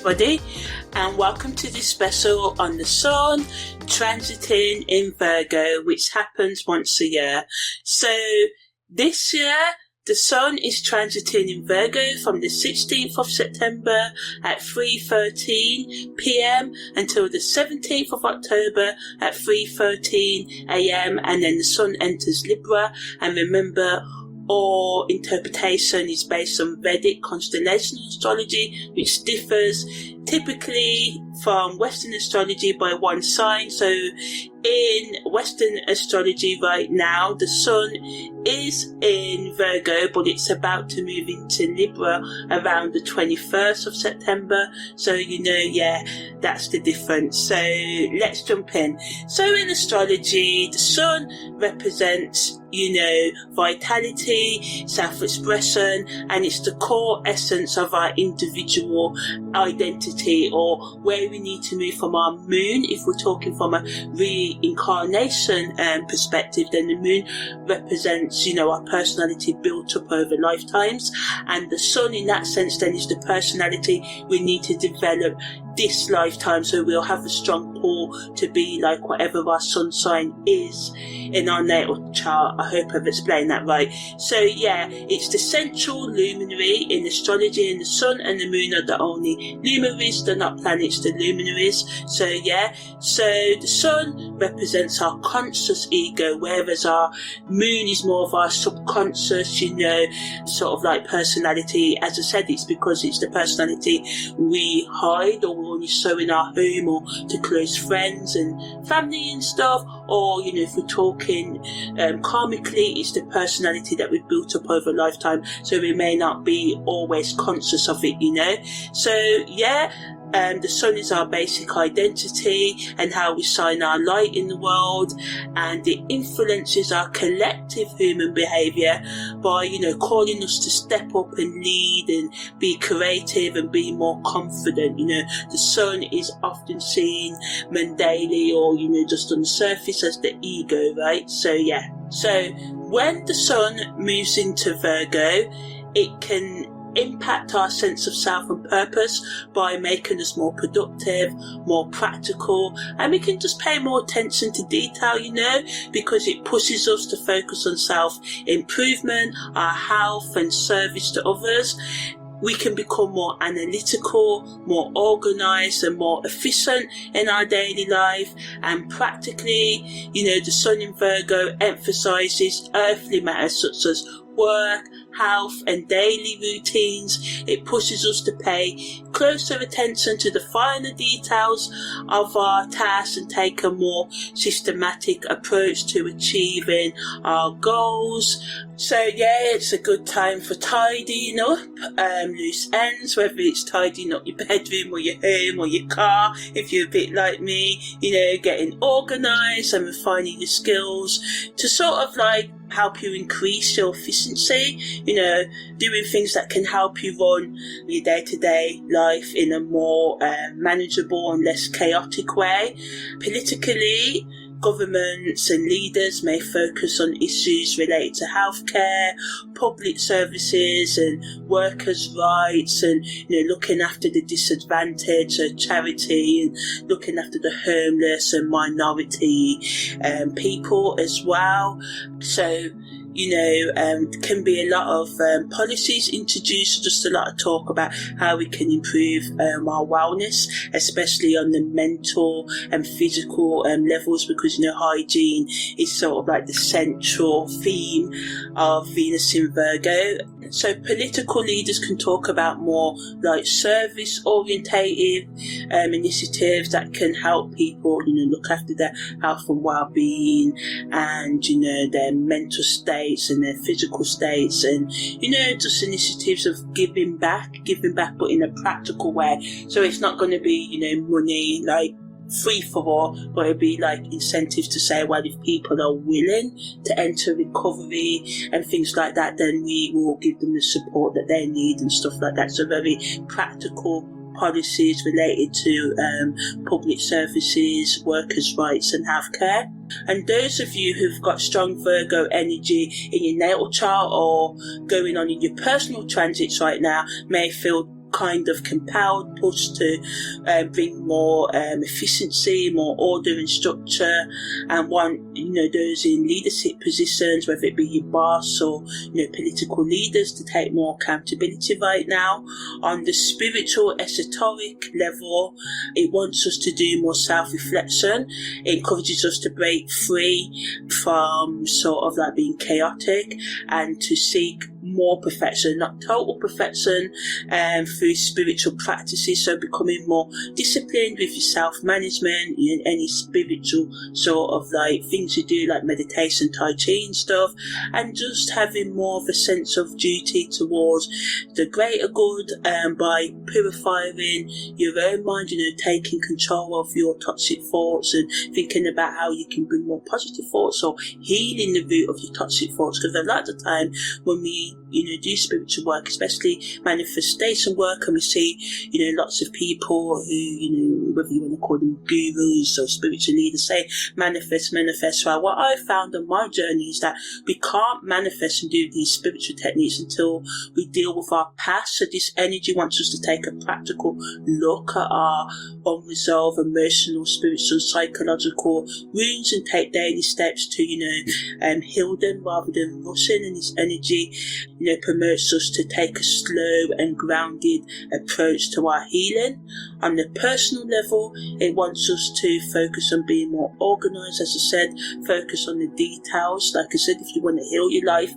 everybody, and welcome to this special on the Sun transiting in Virgo, which happens once a year. So this year the Sun is transiting in Virgo from the 16th of September at 3:13 p.m. until the 17th of October at 3:13 a.m. and then the Sun enters Libra. And remember, all interpretation is based on Vedic constellational astrology, which differs typically from Western astrology by one sign. So in Western astrology right now, the Sun is in Virgo, but it's about to move into Libra around the 21st of September. So, that's the difference. So let's jump in. So in astrology, the Sun represents, vitality, self-expression, and it's the core essence of our individual identity, or where we need to move from our moon. If we're talking from a reincarnation perspective, then the moon represents, our personality built up over lifetimes, and the Sun in that sense then is the personality we need to develop this lifetime. So we'll have a strong pull to be like whatever our sun sign is in our natal chart. I hope I've explained that right. So it's the central luminary in astrology, and the Sun and the moon are the only luminaries. They're not planets, they're luminaries. So the Sun represents our conscious ego, whereas our moon is more of our subconscious, sort of like personality. As I said, it's because it's the personality we hide, or we only show in our home or to close friends and family and stuff, or if we're talking karmically, it's the personality that we've built up over a lifetime, so we may not be always conscious of it. So the Sun is our basic identity and how we shine our light in the world, and it influences our collective human behaviour by, calling us to step up and lead and be creative and be more confident. The Sun is often seen mundanely or, just on the surface as the ego, right? So when the Sun moves into Virgo, it can impact our sense of self and purpose by making us more productive, more practical, and we can just pay more attention to detail, because it pushes us to focus on self-improvement, our health and service to others. We can become more analytical, more organised and more efficient in our daily life. And practically, the Sun in Virgo emphasises earthly matters such as work, health and daily routines. It pushes us to pay closer attention to the finer details of our tasks and take a more systematic approach to achieving our goals. So it's a good time for tidying up loose ends, whether it's tidying up your bedroom or your home or your car, if you're a bit like me, getting organised and refining your skills to sort of like help you increase your efficiency, doing things that can help you run your day-to-day life in a more manageable and less chaotic way. Politically, governments and leaders may focus on issues related to healthcare, public services and workers' rights, and looking after the disadvantaged, charity, and looking after the homeless and minority people as well. So can be a lot of policies introduced, just a lot of talk about how we can improve our wellness, especially on the mental and physical levels, because hygiene is sort of like the central theme of Venus in Virgo. So political leaders can talk about more like service orientated initiatives that can help people look after their health and well-being, and their mental states and their physical states, and just initiatives of giving back but in a practical way. So it's not going to be money like free for all, but it'd be like incentives to say, well, if people are willing to enter recovery and things like that, then we will give them the support that they need and stuff like that. So very practical policies related to public services, workers' rights and healthcare. And those of you who've got strong Virgo energy in your natal chart or going on in your personal transits right now may feel kind of compelled, pushed to bring more efficiency, more order and structure, and want, those in leadership positions, whether it be your boss or, political leaders, to take more accountability right now. On the spiritual, esoteric level, it wants us to do more self-reflection. It encourages us to break free from sort of like being chaotic and to seek more perfection, not total perfection, through spiritual practices. So becoming more disciplined with your self-management, any spiritual sort of like things you do, like meditation, Tai Chi and stuff, and just having more of a sense of duty towards the greater good, by purifying your own mind, taking control of your toxic thoughts and thinking about how you can bring more positive thoughts, or healing the root of your toxic thoughts. Because a lot of the time when we do spiritual work, especially manifestation work, and we see lots of people who, whether you want to call them gurus or spiritual leaders, say manifest. Well, what I found on my journey is that we can't manifest and do these spiritual techniques until we deal with our past. So this energy wants us to take a practical look at our unresolved emotional, spiritual, psychological wounds and take daily steps to heal them rather than rushing. And this energy promotes us to take a slow and grounded approach to our healing. On the personal level, it wants us to focus on being more organised, as I said, focus on the details. Like I said, if you want to heal your life,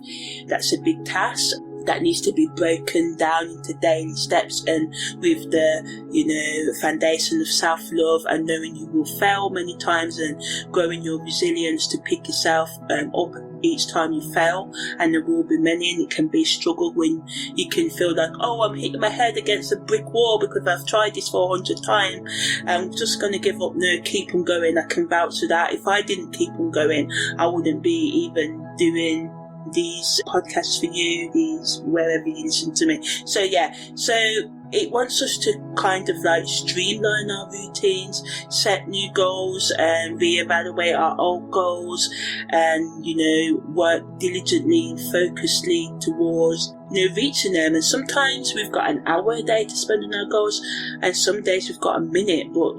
that's a big task that needs to be broken down into daily steps, and with the foundation of self-love and knowing you will fail many times and growing your resilience to pick yourself up each time you fail. And there will be many, and it can be a struggle when you can feel like, oh, I'm hitting my head against a brick wall because I've tried this for 100 times. I'm just going to give up. No, keep on going. I can vouch to that. If I didn't keep on going, I wouldn't be even doing these podcasts for you, these wherever you listen to me. So it wants us to kind of like streamline our routines, set new goals, and reevaluate our old goals, and work diligently and focusedly towards reaching them. And sometimes we've got an hour a day to spend on our goals, and some days we've got a minute. But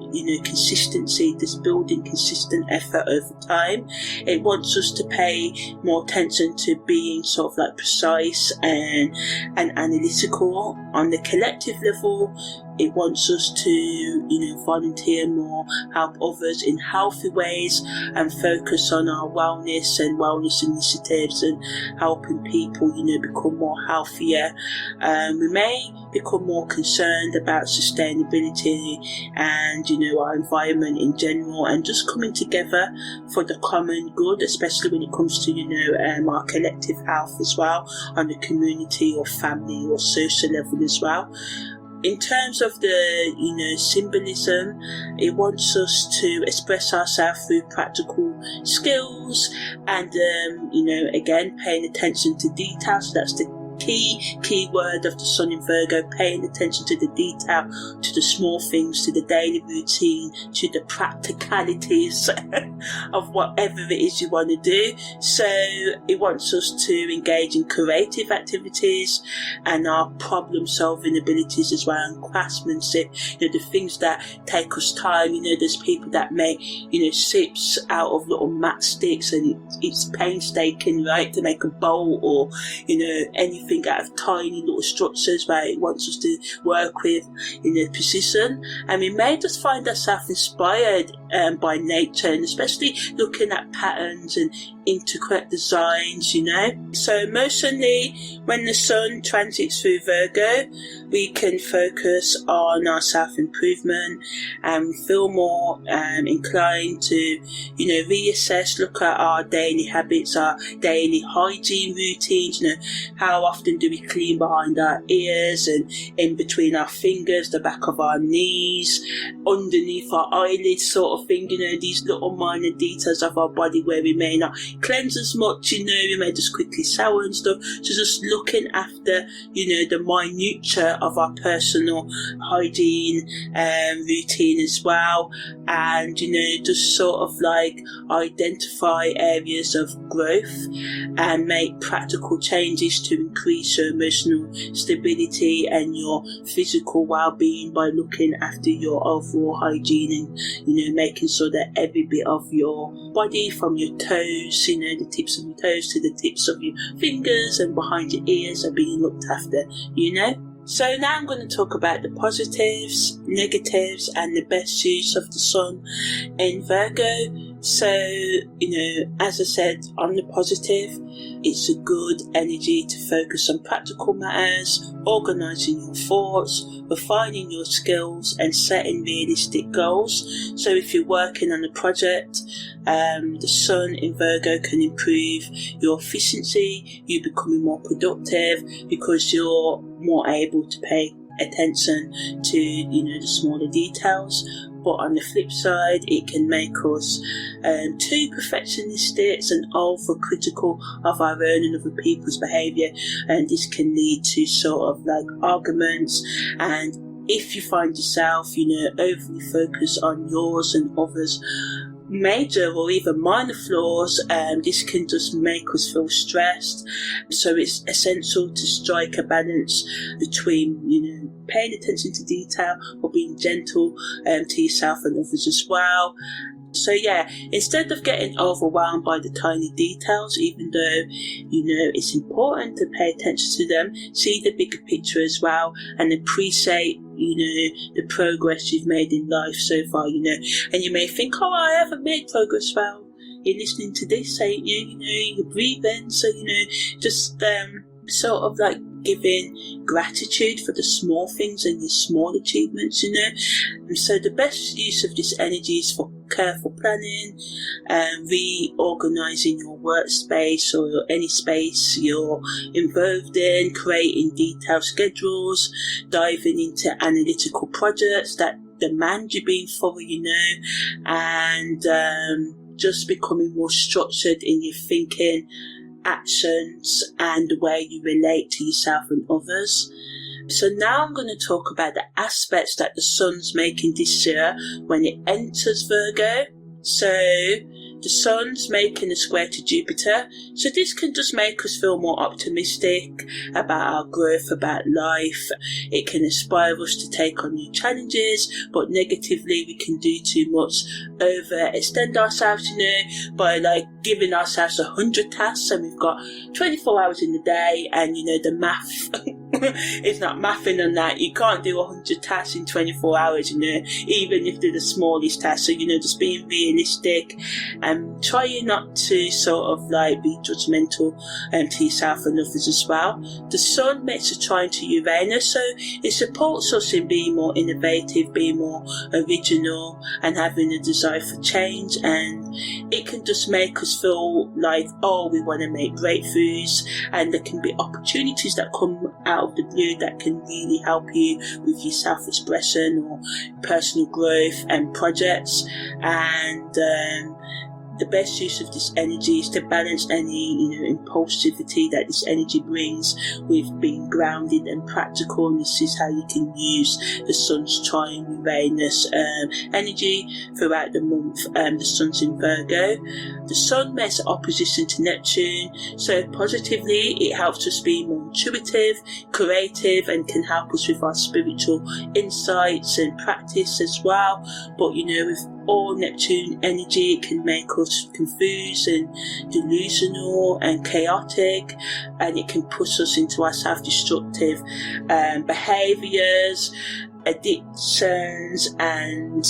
consistency, this building consistent effort over time. It wants us to pay more attention to being sort of like precise and analytical. On the collective level, it wants us to volunteer more, help others in healthy ways, and focus on our wellness initiatives and helping people become more healthier. We may become more concerned about sustainability and our environment in general, and just coming together for the common good, especially when it comes to our collective health as well, on the community or family or social level as well. In terms of the symbolism, it wants us to express ourselves through practical skills and again paying attention to details. So that's the key word of the sun in Virgo, paying attention to the detail, to the small things, to the daily routine, to the practicalities of whatever it is you want to do. So it wants us to engage in creative activities and our problem solving abilities as well, and craftsmanship, the things that take us time. There's people that make sips out of little matchsticks, and it's painstaking, right, to make a bowl, or anything out of tiny little structures, where it wants us to work with precision. And we may just find ourselves inspired by nature, and especially looking at patterns and intricate designs. So emotionally, when the sun transits through Virgo, we can focus on our self-improvement and feel more inclined to reassess, look at our daily habits, our daily hygiene routines. How often do we clean behind our ears and in between our fingers, the back of our knees, underneath our eyelids, sort of thing. These little minor details of our body where we may not cleanse as much, we may just quickly shower and stuff. So just looking after, the minutia of our personal hygiene routine as well. And, just sort of like identify areas of growth and make practical changes to increase your emotional stability and your physical well-being by looking after your overall hygiene and, making sure that every bit of your body, from your toes, the tips of your toes to the tips of your fingers and behind your ears, are being looked after, So now I'm going to talk about the positives, negatives, and the best use of the sun in Virgo. So, as I said, on the positive, it's a good energy to focus on practical matters, organising your thoughts, refining your skills, and setting realistic goals. So if you're working on a project, the sun in Virgo can improve your efficiency, you becoming more productive because you're more able to pay attention to, the smaller details. But on the flip side, it can make us too perfectionistic and over-critical of our own and other people's behaviour, and this can lead to sort of like arguments. And if you find yourself, overly focused on yours and others' major or even minor flaws, this can just make us feel stressed. So it's essential to strike a balance between, paying attention to detail or being gentle to yourself and others as well. So yeah, instead of getting overwhelmed by the tiny details, even though, it's important to pay attention to them, see the bigger picture as well and appreciate, the progress you've made in life so far, and you may think, oh, I haven't made progress. Well, you're listening to this, ain't you? You're breathing, so, just sort of like giving gratitude for the small things and your small achievements, And so the best use of this energy is for careful planning and reorganising your workspace or any space you're involved in, creating detailed schedules, diving into analytical projects that demand you being thorough, and just becoming more structured in your thinking, actions, and the way you relate to yourself and others. So now I'm going to talk about the aspects that the sun's making this year when it enters Virgo. So the sun's making a square to Jupiter, so this can just make us feel more optimistic about our growth, about life. It can inspire us to take on new challenges, but negatively we can do too much, overextend ourselves, by like giving ourselves 100 tasks and we've got 24 hours in the day, and the math is not mathing on that. You can't do 100 tasks in 24 hours, even if they're the smallest tasks. So just being realistic and trying not to sort of like be judgmental to yourself and others as well. The sun makes a trine to Uranus, so it supports us in being more innovative, being more original, and having a desire for change. And it can just make us feel like, oh, we want to make breakthroughs, and there can be opportunities that come out of the blue that can really help you with your self-expression or personal growth and projects. And the best use of this energy is to balance any, impulsivity that this energy brings with being grounded and practical. And this is how you can use the sun's trine Uranus energy throughout the month. The sun's in Virgo. The sun makes an opposition to Neptune, so positively it helps us be more intuitive, creative, and can help us with our spiritual insights and practice as well. But with all Neptune energy, it can make us confused and delusional and chaotic, and it can push us into our self-destructive behaviours, addictions, and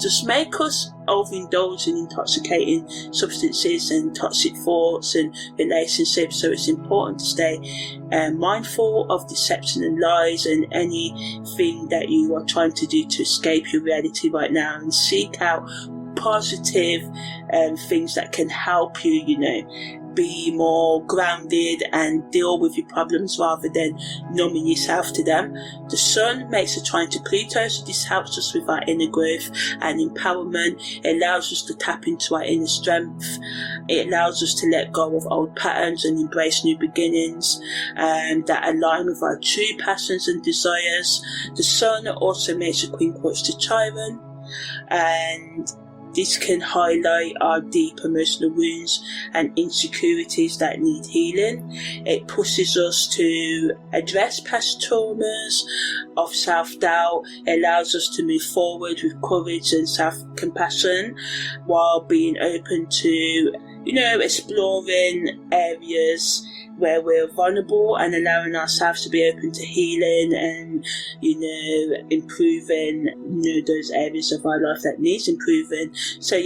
just make us overindulge in intoxicating substances and toxic thoughts and relationships. So it's important to stay mindful of deception and lies and anything that you are trying to do to escape your reality right now, and seek out positive things that can help you, be more grounded and deal with your problems rather than numbing yourself to them. The Sun makes a trine to Pluto, so this helps us with our inner growth and empowerment. It allows us to tap into our inner strength. It allows us to let go of old patterns and embrace new beginnings that align with our true passions and desires. The Sun also makes a queen quartz to Chiron, and this can highlight our deep emotional wounds and insecurities that need healing. It pushes us to address past traumas of self-doubt. It allows us to move forward with courage and self-compassion while being open to, exploring areas where we're vulnerable and allowing ourselves to be open to healing and, improving, those areas of our life that needs improving. So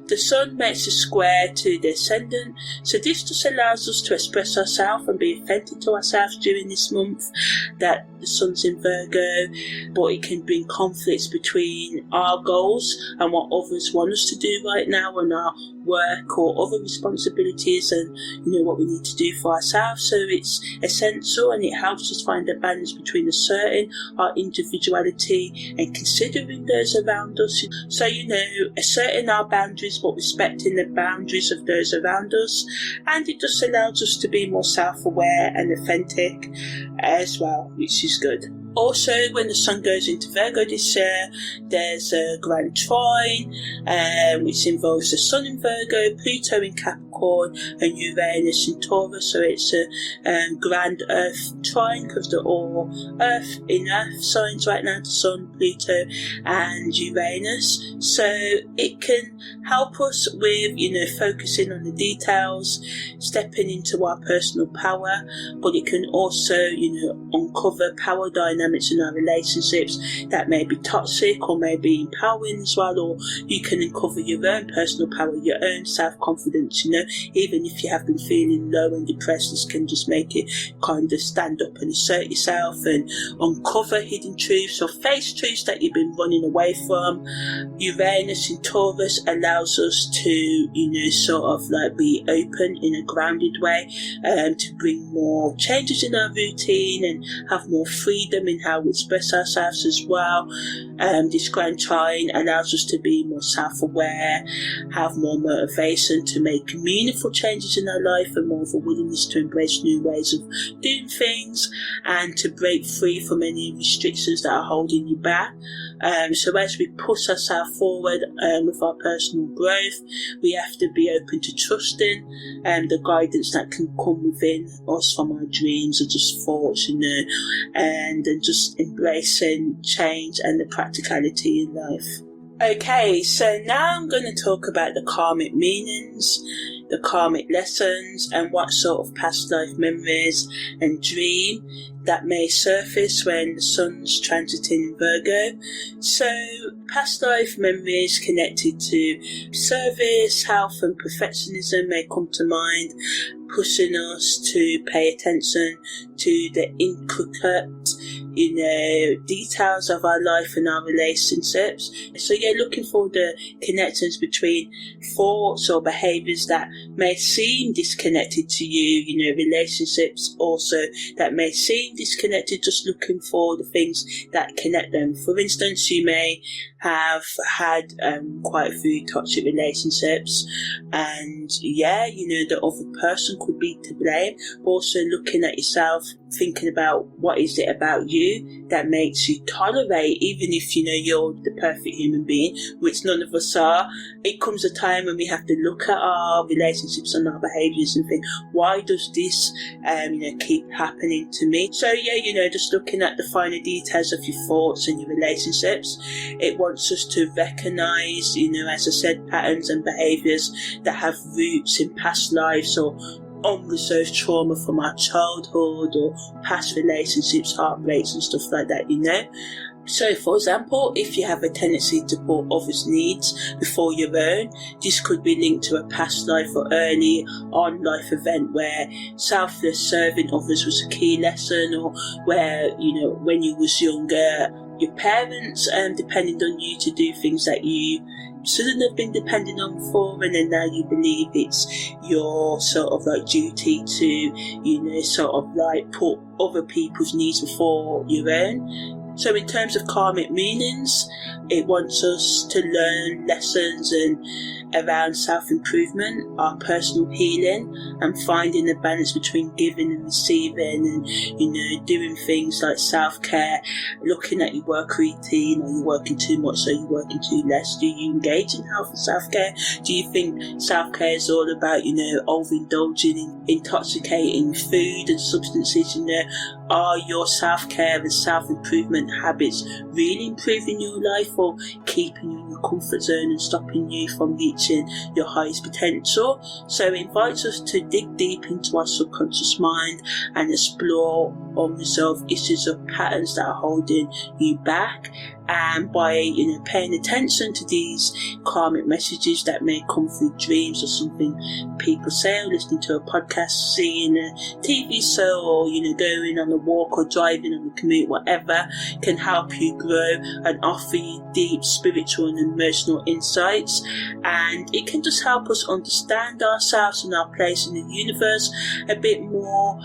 the Sun makes a square to the Ascendant. So this just allows us to express ourselves and be authentic to ourselves during this month that the Sun's in Virgo, but it can bring conflicts between our goals and what others want us to do right now and our work or other responsibilities and what we need to do for ourselves. So it's essential, and it helps us find a balance between asserting our individuality and considering those around us. So asserting our boundaries but respecting the boundaries of those around us, and it just allows us to be more self-aware and authentic as well, which is good. Also, when the Sun goes into Virgo this year, there's a grand trine, which involves the Sun in Virgo, Pluto in Capricorn, and Uranus in Taurus. So it's a grand Earth trine because they're all Earth in Earth signs right now: the Sun, Pluto, and Uranus. So it can help us with, focusing on the details, stepping into our personal power, but it can also, uncover power dynamics in our relationships that may be toxic or may be empowering as well, or you can uncover your own personal power, your own self-confidence. Even if you have been feeling low and depressed, this can just make it kind of stand up and assert yourself and uncover hidden truths or face truths that you've been running away from. Uranus in Taurus allows us to, sort of like be open in a grounded way, to bring more changes in our routine and have more freedom in how we express ourselves as well. This grand trine allows us to be more self-aware, have more motivation to make meaningful changes in our life, and more of a willingness to embrace new ways of doing things and to break free from any restrictions that are holding you back. So as we push ourselves forward with our personal growth, we have to be open to trusting the guidance that can come within us from our dreams or just thoughts, and just embracing change and the practicality in life. Okay, so now I'm going to talk about the karmic meanings, the karmic lessons, and what sort of past life memories and dream that may surface when the Sun's transiting in Virgo. So past life memories connected to service, health and perfectionism may come to mind, pushing us to pay attention to the intricate details of our life and our relationships. So looking for the connections between thoughts or behaviours that may seem disconnected to you, relationships also that may seem disconnected, just looking for the things that connect them. For instance, you may have had quite a few toxic relationships, and the other person could be to blame, but also looking at yourself, thinking about what is it about you that makes you tolerate, even if you're the perfect human being, which none of us are. It comes a time when we have to look at our relationships and our behaviours and think, why does this keep happening to me? So just looking at the finer details of your thoughts and your relationships. It wants us to recognise, as I said, patterns and behaviours that have roots in past lives or unresolved trauma from our childhood or past relationships, heartbreaks and stuff like that, So, for example, if you have a tendency to put others' needs before your own, this could be linked to a past life or early on life event where selfless serving others was a key lesson, or where, when you was younger, your parents depending on you to do things that you shouldn't have been depending on before, and then now you believe it's your sort of like duty to, you know, sort of like put other people's needs before your own. So in terms of karmic meanings, it wants us to learn lessons and around self-improvement, our personal healing, and finding a balance between giving and receiving, and, you know, doing things like self-care, looking at your work routine. Are you working too much? Are you working too less? Do you engage in health and self-care? Do you think self-care is all about, you know, overindulging in intoxicating food and substances? You know, are your self-care and self-improvement habits really improving your life, or keeping you in your comfort zone and stopping you from reaching your highest potential? So it invites us to dig deep into our subconscious mind and explore unresolved issues of patterns that are holding you back. And by, you know, paying attention to these karmic messages that may come through dreams or something people say, or listening to a podcast, seeing a TV show, or, you know, going on a walk or driving on the commute, whatever, can help you grow and offer you deep spiritual and emotional insights. And it can just help us understand ourselves and our place in the universe a bit more,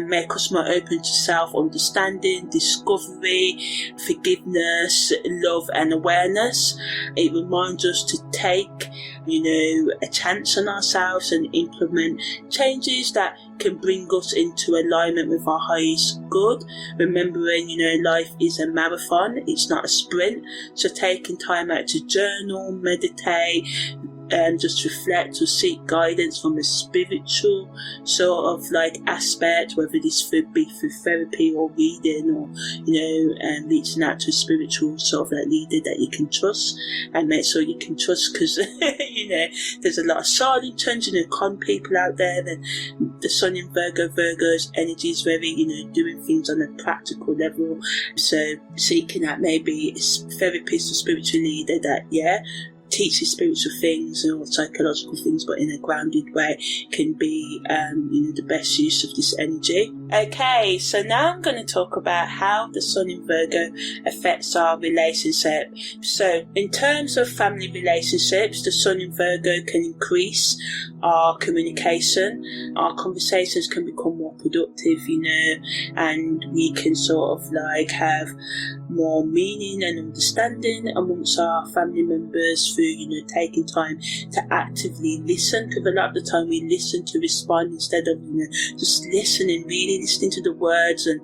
make us more open to self-understanding, discovery, forgiveness, love and awareness. It reminds us to take, you know, a chance on ourselves and implement changes that can bring us into alignment with our highest good. Remembering, you know, life is a marathon, it's not a sprint. So taking time out to journal, meditate, just reflect or seek guidance from a spiritual sort of like aspect, whether this would be through therapy or reading, or, you know, reaching out to a spiritual sort of like leader that you can trust, and make sure you can trust, because you know, there's a lot of charlatans, you know, con people out there. And the sun in Virgo's energy is very, you know, doing things on a practical level. So seeking out maybe a therapist or spiritual leader that, yeah, teaches spiritual things or psychological things, but in a grounded way, can be, you know, the best use of this energy. Okay, so now I'm going to talk about how the sun in Virgo affects our relationship. So in terms of family relationships, the sun in Virgo can increase our communication. Our conversations can become more productive, you know, and we can sort of like have more meaning and understanding amongst our family members through, you know, taking time to actively listen, because a lot of the time we listen to respond instead of, you know, just listening, really listening to the words and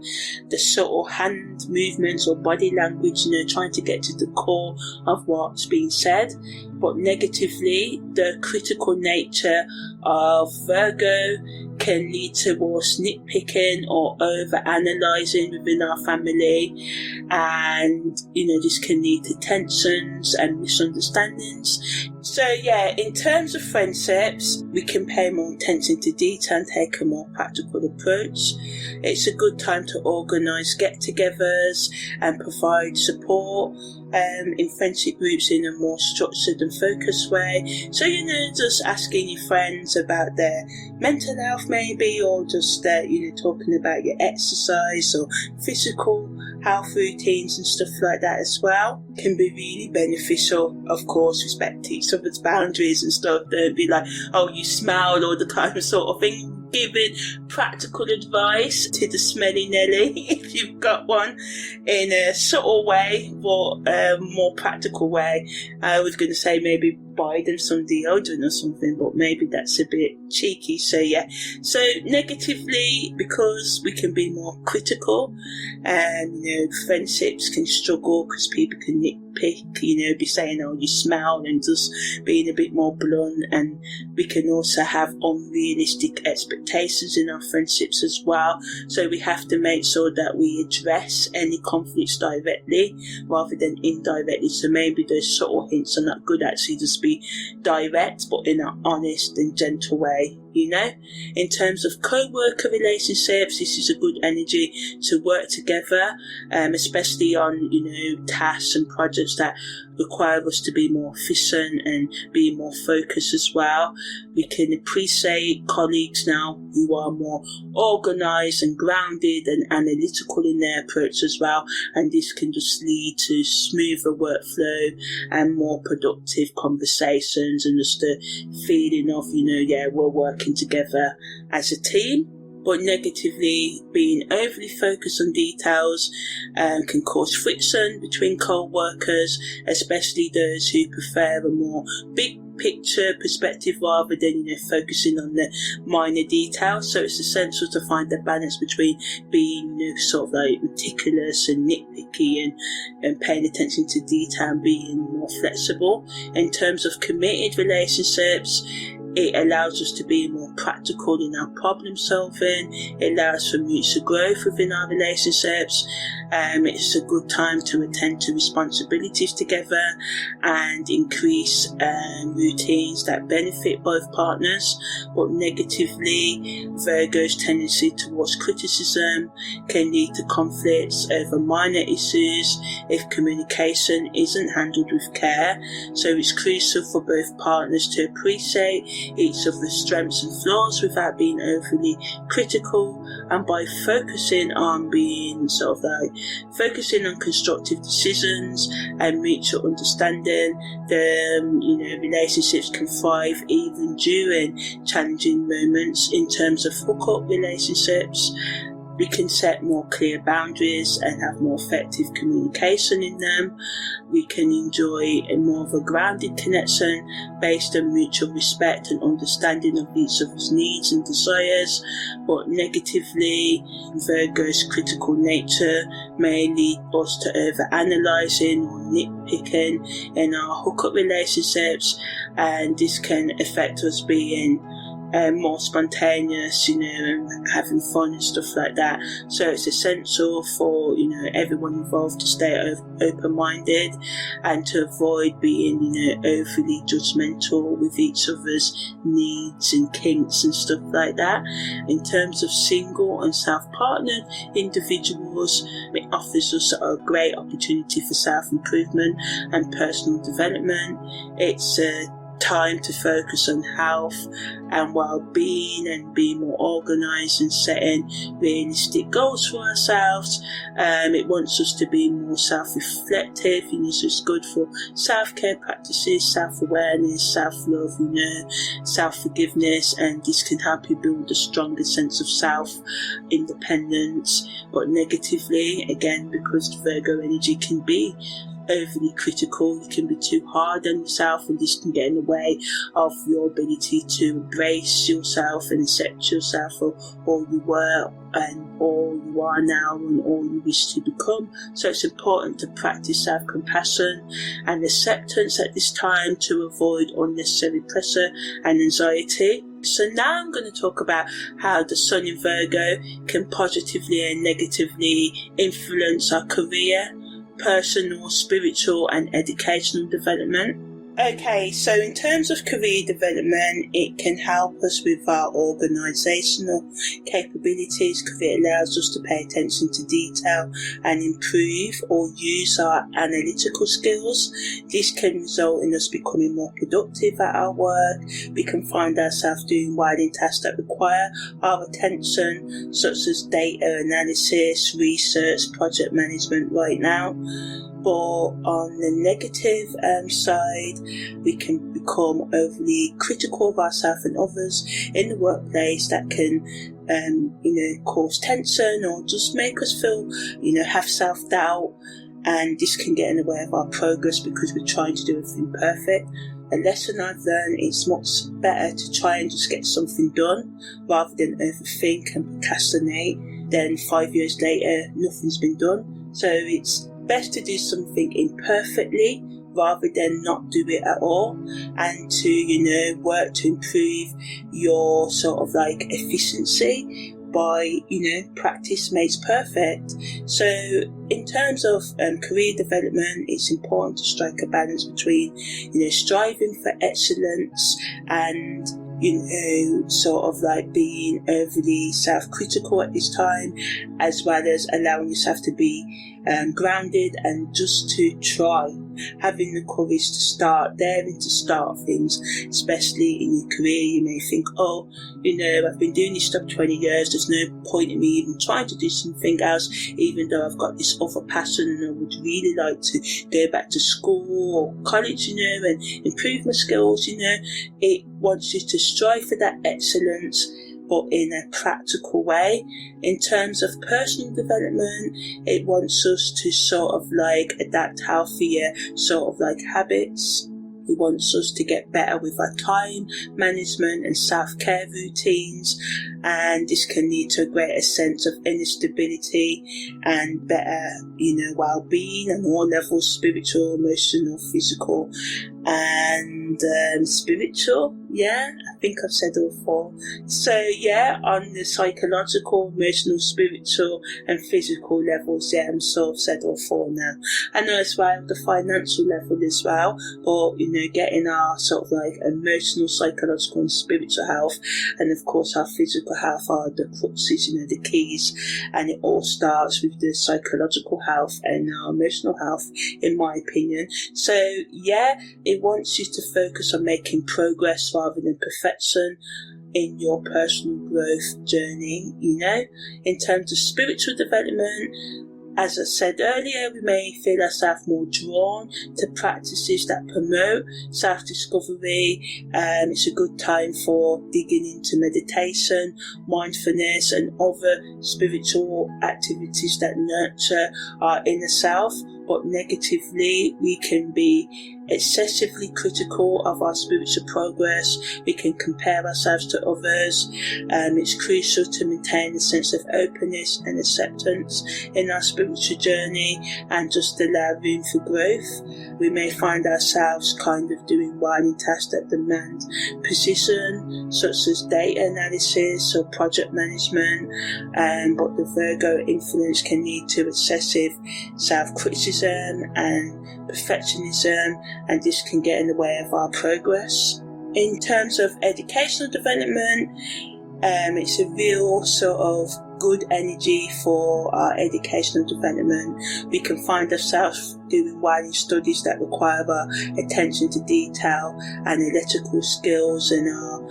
the subtle hand movements or body language, you know, trying to get to the core of what's being said. But negatively, the critical nature of Virgo can lead towards nitpicking or over-analysing within our family, and, you know, this can lead to tensions and misunderstandings. So yeah, in terms of friendships, we can pay more attention to detail and take a more practical approach. It's a good time to organise get-togethers and provide support in friendship groups in a more structured and focused way. So, you know, just asking your friends about their mental health maybe, or just, you know, talking about your exercise or physical health routines and stuff like that as well, can be really beneficial. Of course, respect each other's boundaries and stuff. Don't be like, oh, you smell all the time sort of thing. Giving practical advice to the smelly Nelly, if you've got one, in a subtle way, but more practical way. I was going to say maybe buy them some deodorant or something, but maybe that's a bit cheeky. So yeah, so negatively, because we can be more critical, and, you know, friendships can struggle because people can nitpick, you know, be saying, oh, you smell, and just being a bit more blunt. And we can also have unrealistic expectations in our friendships as well. So we have to make sure that we address any conflicts directly rather than indirectly. So maybe those subtle hints are not good, actually just be direct, but in an honest and gentle way, you know. In terms of co-worker relationships, this is a good energy to work together, especially on, tasks and projects that require us to be more efficient and be more focused as well. We can appreciate colleagues now who are more organised and grounded and analytical in their approach as well, and this can just lead to smoother workflow and more productive conversations and just a feeling of, we're working together as a team. But negatively, being overly focused on details can cause friction between co-workers, especially those who prefer a more big picture perspective rather than focusing on the minor details. So it's essential to find the balance between being sort of like meticulous and nitpicky and paying attention to detail and being more flexible. In terms of committed relationships, it allows us to be more practical in our problem solving. It allows for mutual growth within our relationships. It's a good time to attend to responsibilities together and increase routines that benefit both partners. But negatively, Virgo's tendency towards criticism can lead to conflicts over minor issues if communication isn't handled with care. So it's crucial for both partners to appreciate each of the strengths and flaws without being overly critical, and by focusing on constructive decisions and mutual understanding, the relationships can thrive even during challenging moments. In terms of hookup relationships, we can set more clear boundaries and have more effective communication in them. We can enjoy more of a grounded connection based on mutual respect and understanding of each other's needs and desires. But negatively, Virgo's critical nature may lead us to over-analysing or nitpicking in our hookup relationships, and this can affect us being more spontaneous, and having fun and stuff like that. So it's essential for, everyone involved to stay open-minded and to avoid being, overly judgmental with each other's needs and kinks and stuff like that. In terms of single and self-partnered individuals, it offers us a great opportunity for self-improvement and personal development. It's a time to focus on health and well-being and being more organised and setting realistic goals for ourselves. It wants us to be more self-reflective, so it's good for self-care practices, self-awareness, self-love, self-forgiveness, and this can help you build a stronger sense of self-independence. But negatively, again, because Virgo energy can be overly critical, you can be too hard on yourself, and this can get in the way of your ability to embrace yourself and accept yourself for all you were and all you are now and all you wish to become. So it's important to practice self-compassion and acceptance at this time to avoid unnecessary pressure and anxiety. So now I'm going to talk about how the Sun in Virgo can positively and negatively influence our career, personal, spiritual and educational development. Okay, so in terms of career development, it can help us with our organisational capabilities because it allows us to pay attention to detail and improve or use our analytical skills. This can result in us becoming more productive at our work. We can find ourselves doing wide tasks that require our attention, such as data analysis, research, project management right now. But on the negative side, we can become overly critical of ourselves and others in the workplace. That can, cause tension or just make us feel, have self-doubt. And this can get in the way of our progress because we're trying to do everything perfect. A lesson I've learned is much better to try and just get something done rather than overthink and procrastinate. Then 5 years later, nothing's been done. So it's best to do something imperfectly rather than not do it at all, and to work to improve your sort of like efficiency by practice makes perfect. So in terms of career development, it's important to strike a balance between striving for excellence and sort of like being overly self-critical at this time, as well as allowing yourself to be grounded and just to try, having the courage to start, daring to start things, especially in your career. You may think, I've been doing this stuff 20 years, there's no point in me even trying to do something else, even though I've got this other passion and I would really like to go back to school or college, and improve my skills. It wants you to strive for that excellence, but in a practical way. In terms of personal development, it wants us to sort of like adapt healthier sort of like habits. It wants us to get better with our time management and self-care routines, and this can lead to a greater sense of inner stability and better, well-being on all levels: spiritual, emotional, physical, and spiritual. Yeah, I think I've said all four. So on the psychological, emotional, spiritual and physical levels, I'm sort of said all four now. I know as well the financial level as well, but getting our sort of like emotional, psychological and spiritual health, and of course our physical health are the cruxes, the keys, and it all starts with the psychological health and our emotional health, in my opinion. So it wants you to focus on making progress rather than perfection in your personal growth journey. In terms of spiritual development, as I said earlier, we may feel ourselves more drawn to practices that promote self-discovery. It's a good time for digging into meditation, mindfulness and other spiritual activities that nurture our inner self. But negatively, we can be excessively critical of our spiritual progress. We can compare ourselves to others. It's crucial to maintain a sense of openness and acceptance in our spiritual journey and just allow room for growth. We may find ourselves kind of doing well in tasks that demand precision, such as data analysis or project management, but the Virgo influence can lead to excessive self-criticism and perfectionism, and this can get in the way of our progress. In terms of educational development, it's a real sort of good energy for our educational development. We can find ourselves doing well in studies that require our attention to detail and analytical skills and our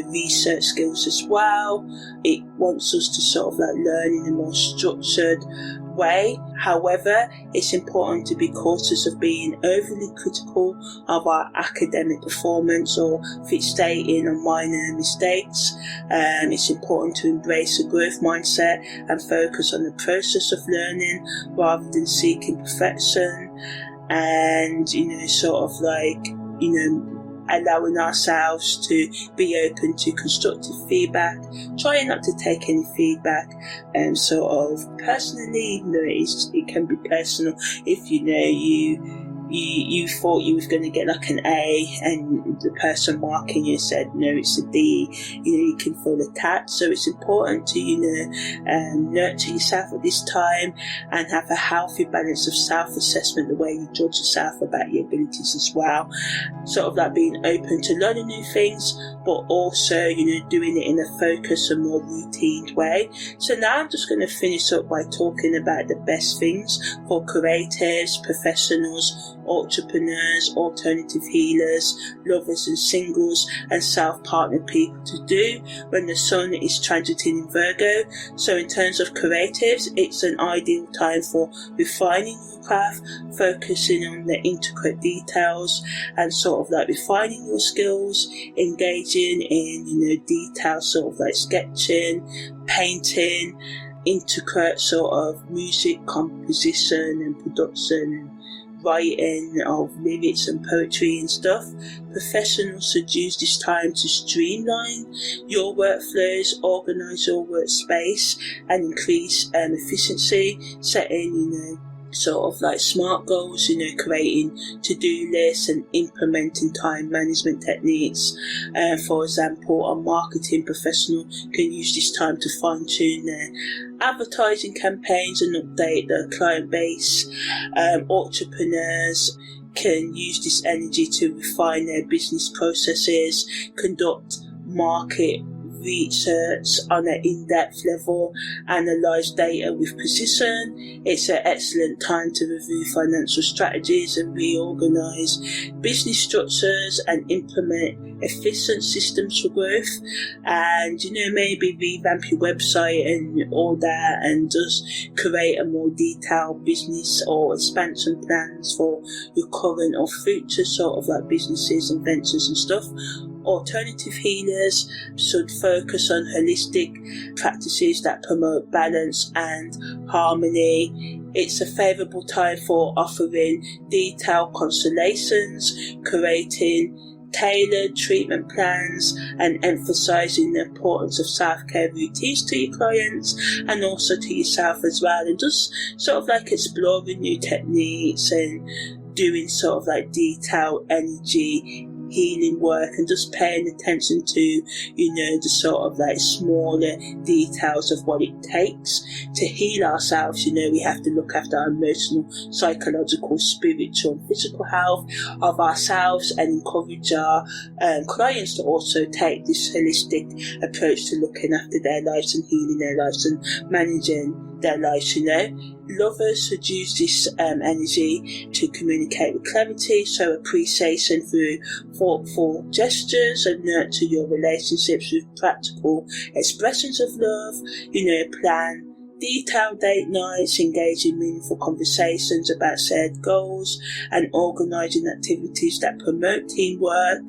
research skills as well. It wants us to sort of like learn in a more structured way. However, it's important to be cautious of being overly critical of our academic performance or fixating on minor mistakes. It's important to embrace a growth mindset and focus on the process of learning rather than seeking perfection, and sort of like allowing ourselves to be open to constructive feedback, trying not to take any feedback sort of personally. It can be personal if you thought you was going to get like an A and the person marking you said no, it's a D. You can feel attacked. So it's important to nurture yourself at this time and have a healthy balance of self-assessment, the way you judge yourself about your abilities as well. Sort of like being open to learning new things, but also doing it in a focused and more routine way. So now I'm just going to finish up by talking about the best things for creatives, professionals, entrepreneurs, alternative healers, lovers and singles, and self-partnered people to do when the sun is transiting in Virgo. So in terms of creatives, it's an ideal time for refining your craft, focusing on the intricate details and sort of like refining your skills, engaging in detailed sort of like sketching, painting, intricate sort of music composition and production, writing of lyrics and poetry and stuff. Professionals should use this time to streamline your workflows, organise your workspace and increase efficiency, setting sort of like smart goals, creating to-do lists and implementing time management techniques. For example, a marketing professional can use this time to fine-tune their advertising campaigns and update their client base. Entrepreneurs can use this energy to refine their business processes, conduct market research on an in-depth level, analyse data with precision. It's an excellent time to review financial strategies and reorganise business structures and implement efficient systems for growth. And maybe revamp your website and all that, and just create a more detailed business or expansion plans for your current or future sort of like businesses and ventures and stuff. Alternative healers should focus on holistic practices that promote balance and harmony. It's a favourable time for offering detailed constellations, creating tailored treatment plans, and emphasising the importance of self-care routines to your clients and also to yourself as well, and just sort of like exploring new techniques and doing sort of like detailed energy healing work, and just paying attention to the sort of like smaller details of what it takes to heal ourselves. We have to look after our emotional, psychological, spiritual and physical health of ourselves, and encourage our clients to also take this holistic approach to looking after their lives and healing their lives and managing their lives. Lovers should use this energy to communicate with clarity, show appreciation through thoughtful gestures, and nurture your relationships with practical expressions of love. Plan detailed date nights, engage in meaningful conversations about shared goals, and organising activities that promote teamwork.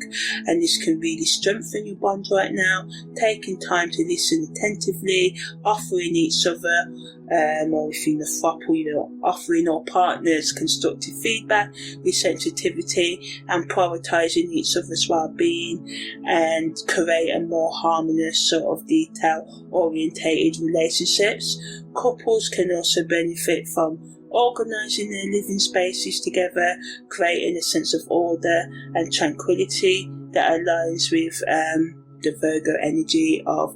And this can really strengthen your bond right now. Taking time to listen attentively, offering each other, or if you're in a couple, offering all partners constructive feedback with sensitivity, and prioritising each other's well-being, and create a more harmonious sort of detail-orientated relationships. Couples can also benefit from organising their living spaces together, creating a sense of order and tranquility that aligns with the Virgo energy of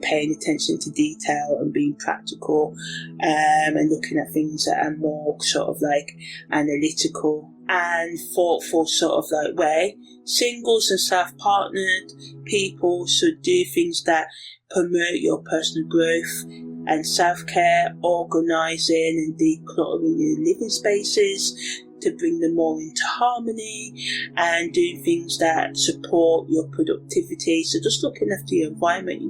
paying attention to detail and being practical, and looking at things that are more sort of like analytical and thoughtful sort of like way. Singles and self-partnered people should do things that promote your personal growth and self-care, organising and decluttering your living spaces to bring them more into harmony, and doing things that support your productivity. So just looking after your environment,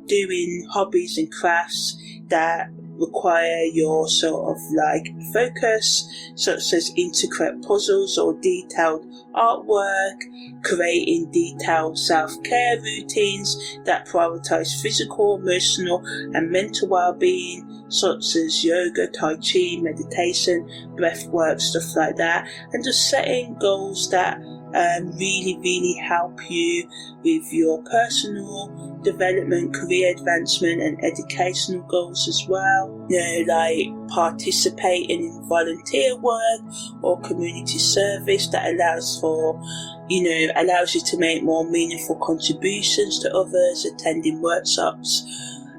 doing hobbies and crafts that require your sort of like focus, such as intricate puzzles or detailed artwork, creating detailed self-care routines that prioritise physical, emotional and mental well-being, such as yoga, tai chi, meditation, breath work, stuff like that, and just setting goals that really help you with your personal development, career advancement and educational goals as well. Like participating in volunteer work or community service that allows you to make more meaningful contributions to others, attending workshops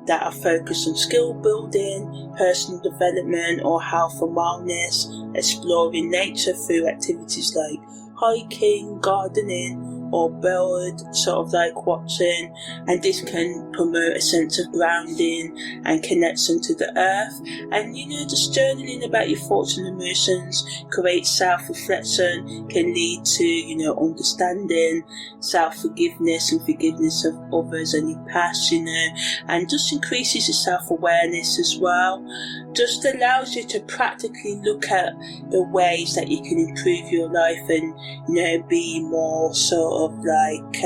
that are focused on skill building, personal development or health and wellness, exploring nature through activities like hiking, gardening or bird sort of like watching, and this can promote a sense of grounding and connection to the earth. And just journaling about your thoughts and emotions, create self-reflection, can lead to understanding, self-forgiveness and forgiveness of others and your past, and just increases your self-awareness as well. Just allows you to practically look at the ways that you can improve your life and be more sort of like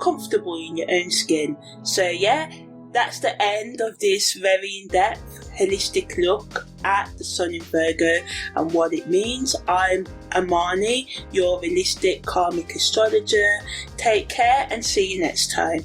comfortable in your own skin. So that's the end of this very in-depth holistic look at the Sun in Virgo and what it means. I'm Amani, your holistic karmic astrologer. Take care and see you next time.